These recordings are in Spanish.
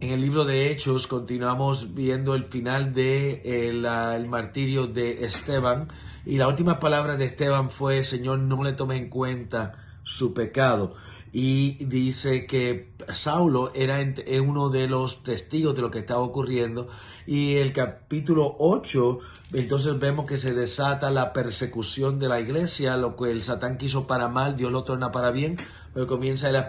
En el libro de Hechos continuamos viendo el final de el martirio de Esteban, y la última palabra de Esteban fue: Señor, no le tomes en cuenta su pecado. Y dice que Saulo era uno de los testigos de lo que estaba ocurriendo, y el capítulo 8, entonces vemos que se desata la persecución de la iglesia. Lo que el Satán quiso para mal, Dios lo torna para bien, pero comienza el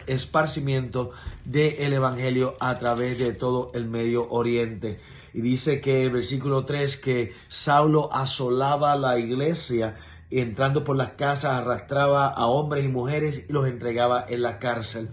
esparcimiento del evangelio a través de todo el Medio Oriente. Y dice que el versículo 3, que Saulo asolaba la iglesia, entrando por las casas, arrastraba a hombres y mujeres y los entregaba en la cárcel.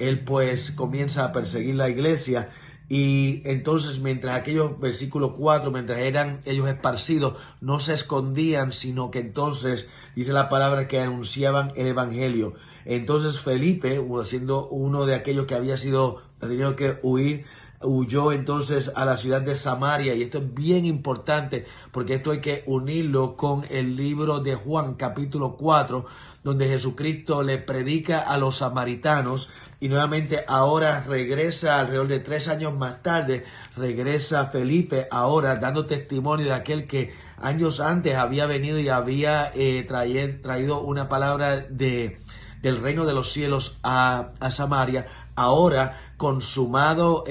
Él pues comienza a perseguir la iglesia, y entonces mientras aquellos, versículo 4, mientras eran ellos esparcidos, no se escondían, sino que entonces dice la palabra que anunciaban el evangelio. Entonces Felipe, siendo uno de aquellos que había tenido que huir, huyó entonces a la ciudad de Samaria. Y esto es bien importante, porque esto hay que unirlo con el libro de Juan capítulo 4, donde Jesucristo le predica a los samaritanos, y nuevamente ahora regresa alrededor de 3 años más tarde, regresa Felipe ahora dando testimonio de aquel que años antes había venido y había traído una palabra del reino de los cielos a Samaria. Ahora consumado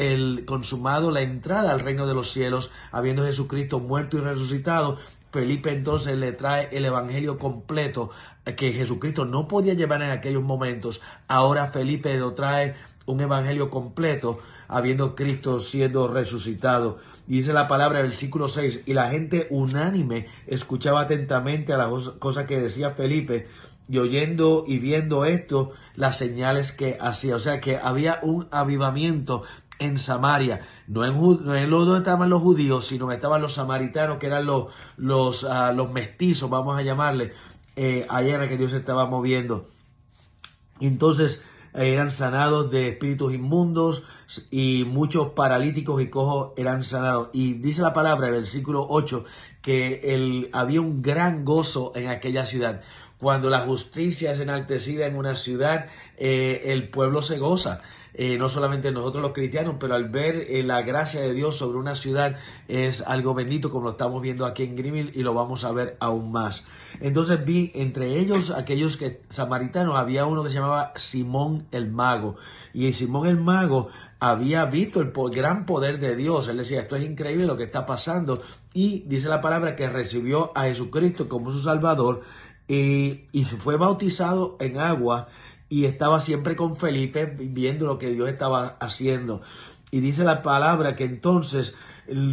la entrada al reino de los cielos, habiendo Jesucristo muerto y resucitado, Felipe entonces le trae el evangelio completo que Jesucristo no podía llevar en aquellos momentos. Ahora Felipe lo trae un evangelio completo, habiendo Cristo siendo resucitado. Y dice la palabra, versículo 6, y la gente unánime escuchaba atentamente a las cosas que decía Felipe, y oyendo y viendo esto, las señales que hacía. O sea que había un avivamiento en Samaria, no en donde estaban los judíos, sino que estaban los samaritanos, que eran los mestizos, vamos a llamarle. Allá era que Dios se estaba moviendo. Entonces eran sanados de espíritus inmundos, y muchos paralíticos y cojos eran sanados. Y dice la palabra, el versículo 8, que había un gran gozo en aquella ciudad. Cuando la justicia es enaltecida en una ciudad, el pueblo se goza. No solamente nosotros los cristianos, pero al ver la gracia de Dios sobre una ciudad es algo bendito, como lo estamos viendo aquí en Greenville, y lo vamos a ver aún más. Entonces vi entre ellos, aquellos samaritanos, había uno que se llamaba Simón el Mago, y Simón el Mago había visto el gran poder de Dios. Él decía: esto es increíble lo que está pasando, y dice la palabra que recibió a Jesucristo como su Salvador, y fue bautizado en agua, y estaba siempre con Felipe viendo lo que Dios estaba haciendo. Y dice la palabra que entonces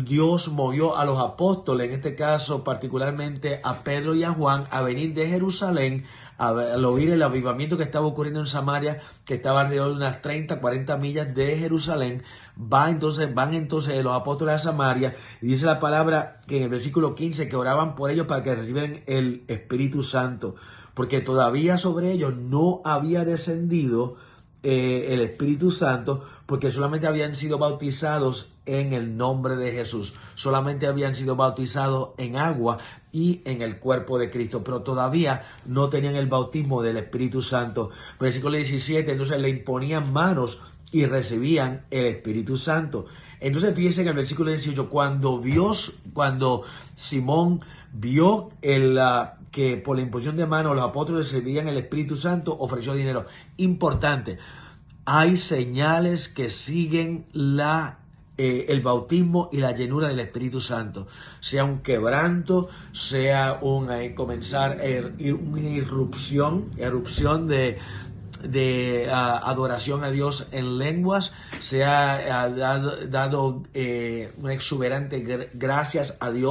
Dios movió a los apóstoles, en este caso particularmente a Pedro y a Juan, a venir de Jerusalén al oír el avivamiento que estaba ocurriendo en Samaria, que estaba alrededor de unas 30, 40 millas de Jerusalén. Van entonces los apóstoles a Samaria, y dice la palabra que en el versículo 15 que oraban por ellos para que reciban el Espíritu Santo, porque todavía sobre ellos no había descendido el Espíritu Santo, porque solamente habían sido bautizados en el nombre de Jesús, solamente habían sido bautizados en agua y en el cuerpo de Cristo, pero todavía no tenían el bautismo del Espíritu Santo. Versículo 17, entonces le imponían manos y recibían el Espíritu Santo. Entonces fíjense en el versículo 18, cuando Simón vio que por la imposición de manos los apóstoles recibían el Espíritu Santo, ofreció dinero. Importante, hay señales que siguen el bautismo y la llenura del Espíritu Santo, sea un quebranto, sea una erupción de adoración a Dios en lenguas, sea dado una exuberante gracias a Dios.